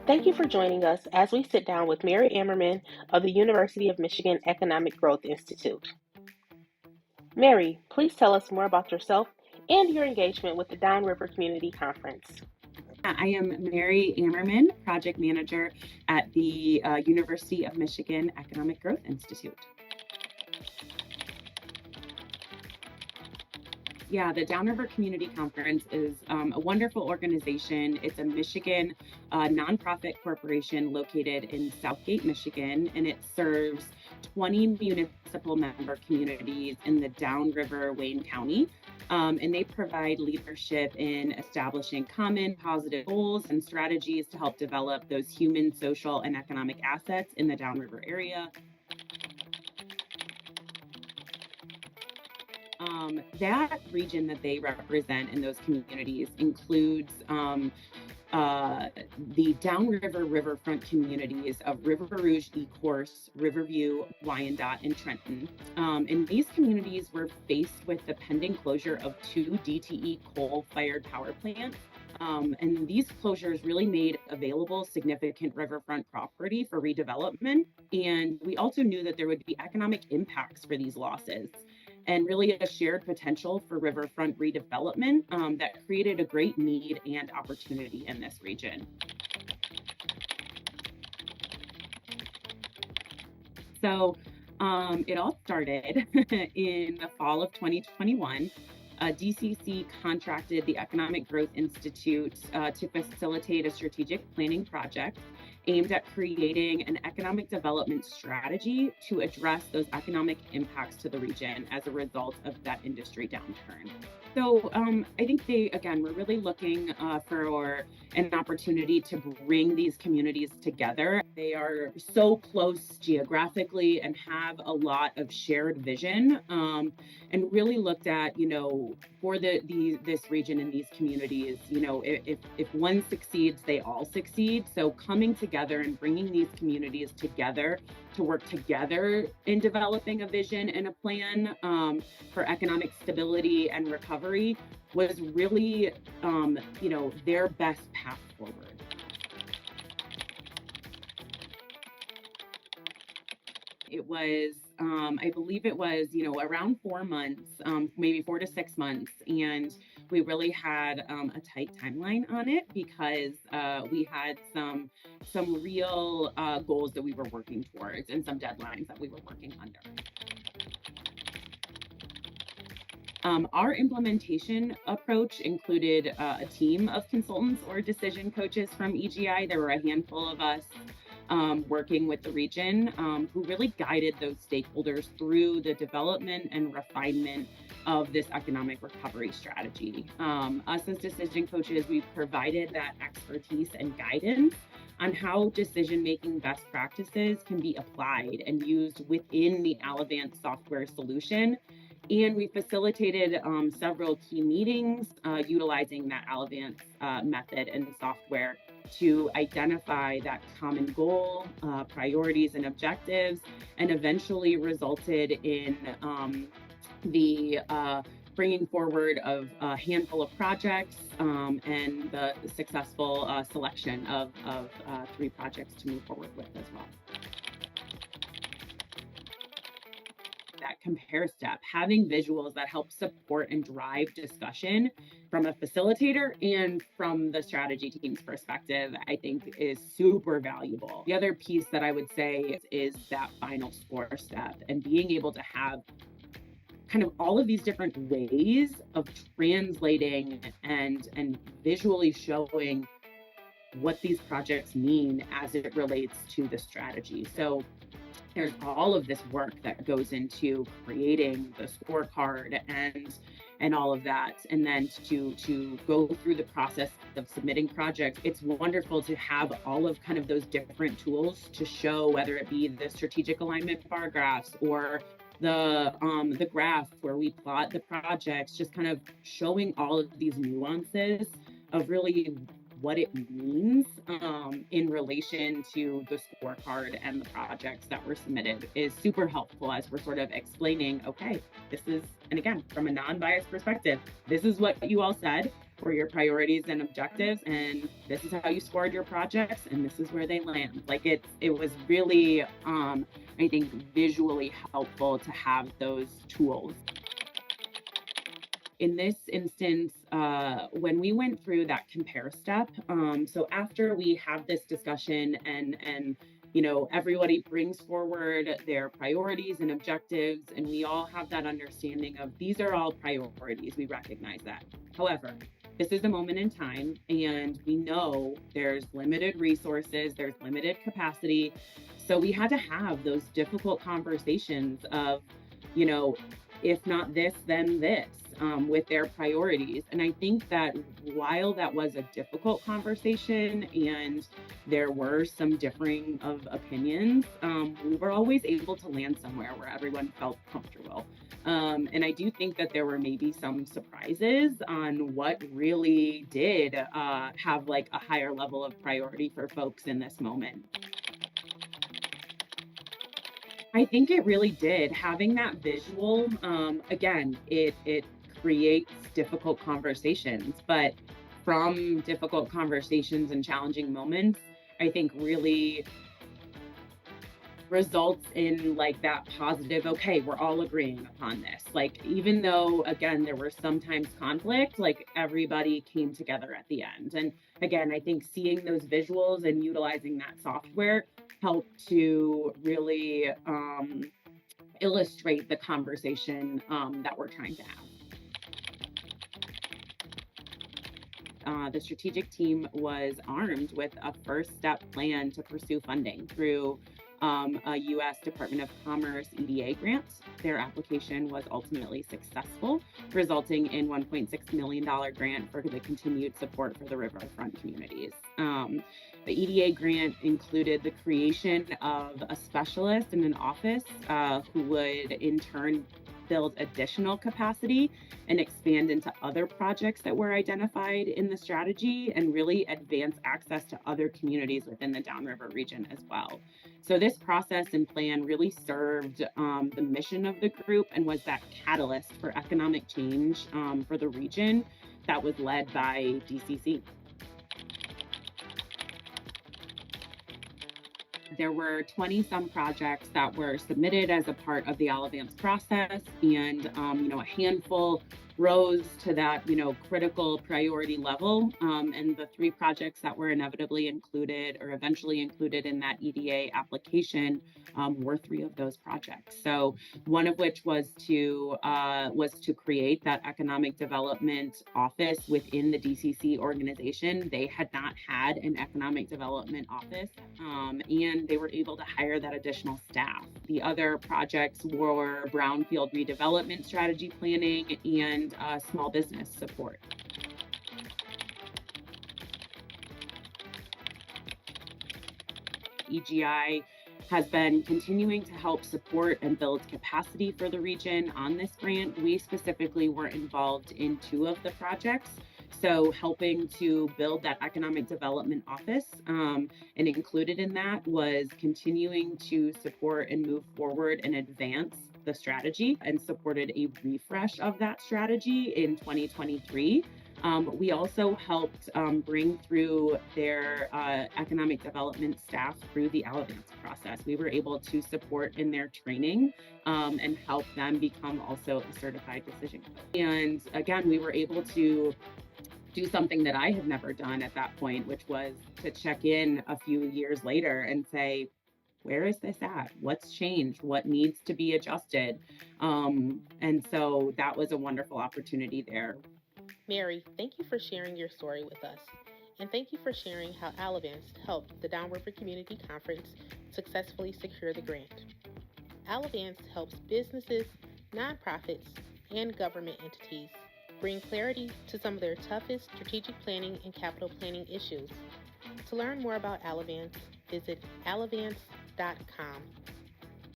Thank you for joining us as we sit down with Mary Ammerman of the University of Michigan Economic Growth Institute. Mary, please tell us more about yourself and your engagement with the Downriver Community Conference. I am Mary Ammerman, Project Manager at the University of Michigan Economic Growth Institute. Yeah, the Downriver Community Conference is a wonderful organization. It's a Michigan nonprofit corporation located in Southgate, Michigan, and it serves 20 municipal member communities in the Downriver Wayne County. And they provide leadership in establishing common positive goals and strategies to help develop those human, social, and economic assets in the Downriver area. That region that they represent in those communities includes the Downriver riverfront communities of River Rouge, Ecorse, Riverview, Wyandotte, and Trenton. And these communities were faced with the pending closure of 2 DTE coal-fired power plants. And these closures really made available significant riverfront property for redevelopment. And we also knew that there would be economic impacts for these losses and really a shared potential for riverfront redevelopment that created a great need and opportunity in this region. So it all started in the fall of 2021. DCC contracted the Economic Growth Institute to facilitate a strategic planning project aimed at creating an economic development strategy to address those economic impacts to the region as a result of that industry downturn. So I think they, again, were really looking for an opportunity to bring these communities together. They are so close geographically and have a lot of shared vision, and really looked at, for this region and these communities, if one succeeds, they all succeed. So coming together and bringing these communities together to work together in developing a vision and a plan for economic stability and recovery was really, their best path forward. It was, I believe it was, around 4 months, maybe 4 to 6 months. And we really had a tight timeline on it because we had some real goals that we were working towards and some deadlines that we were working under. Our implementation approach included a team of consultants or decision coaches from EGI. There were a handful of us working with the region who really guided those stakeholders through the development and refinement of this economic recovery strategy. Us as decision coaches, we provided that expertise and guidance on how decision-making best practices can be applied and used within the Allovance software solution. And we facilitated several key meetings utilizing that Allovance method and software to identify that common goal, priorities and objectives, and eventually resulted in the bringing forward of a handful of projects and the successful selection of 3 projects to move forward with as well. That compare step, having visuals that help support and drive discussion from a facilitator and from the strategy team's perspective, I think is super valuable. The other piece that I would say is that final score step and being able to have kind of all of these different ways of translating and visually showing what these projects mean as it relates to the strategy. So there's all of this work that goes into creating the scorecard and all of that. And then to go through the process of submitting projects, it's wonderful to have all of kind of those different tools to show, whether it be the strategic alignment bar graphs or the graph where we plot the projects, just kind of showing all of these nuances of really what it means in relation to the scorecard and the projects that were submitted is super helpful as we're sort of explaining, okay, this is, and again, from a non-biased perspective, this is what you all said. were your priorities and objectives, and this is how you scored your projects, and this is where they land. Like it was really, I think, visually helpful to have those tools. In this instance, when we went through that compare step, so after we have this discussion and everybody brings forward their priorities and objectives, and we all have that understanding of these are all priorities. We recognize that. However, this is a moment in time, and we know there's limited resources, there's limited capacity. So we had to have those difficult conversations of, if not this, then this, with their priorities. And I think that while that was a difficult conversation and there were some differing of opinions, we were always able to land somewhere where everyone felt comfortable. And I do think that there were maybe some surprises on what really did have like a higher level of priority for folks in this moment. I think it really did. Having that visual, again, it creates difficult conversations, but from difficult conversations and challenging moments, I think really results in like that positive, okay, we're all agreeing upon this. Like, even though, again, there were sometimes conflict, like everybody came together at the end. And again, I think seeing those visuals and utilizing that software helped to really illustrate the conversation that we're trying to have. The strategic team was armed with a first step plan to pursue funding through a U.S. Department of Commerce EDA grant. Their application was ultimately successful, resulting in $1.6 million grant for the continued support for the riverfront communities. The EDA grant included the creation of a specialist in an office who would in turn build additional capacity and expand into other projects that were identified in the strategy and really advance access to other communities within the Downriver region as well. So this process and plan really served the mission of the group and was that catalyst for economic change for the region that was led by DCC. There were 20-some projects that were submitted as a part of the Allovance process, and a handful rose to that critical priority level. And the 3 projects that were inevitably included or eventually included in that EDA application were 3 of those projects. So one of which was to create that economic development office within the DCC organization. They had not had an economic development office, and they were able to hire that additional staff. The other projects were brownfield redevelopment strategy planning and small business support. EGI has been continuing to help support and build capacity for the region on this grant. We specifically were involved in 2 of the projects. So helping to build that economic development office, and included in that was continuing to support and move forward and advance the strategy, and supported a refresh of that strategy in 2023. We also helped bring through their economic development staff through the Allovance process. We were able to support in their training and help them become also a certified decision coach. And again, we were able to do something that I had never done at that point, which was to check in a few years later and say, where is this at? What's changed? What needs to be adjusted? And so that was a wonderful opportunity there. Mary, thank you for sharing your story with us. And thank you for sharing how Allovance helped the Downriver Community Conference successfully secure the grant. Allovance helps businesses, nonprofits, and government entities bring clarity to some of their toughest strategic planning and capital planning issues. To learn more about Allovance, visit allovance.com.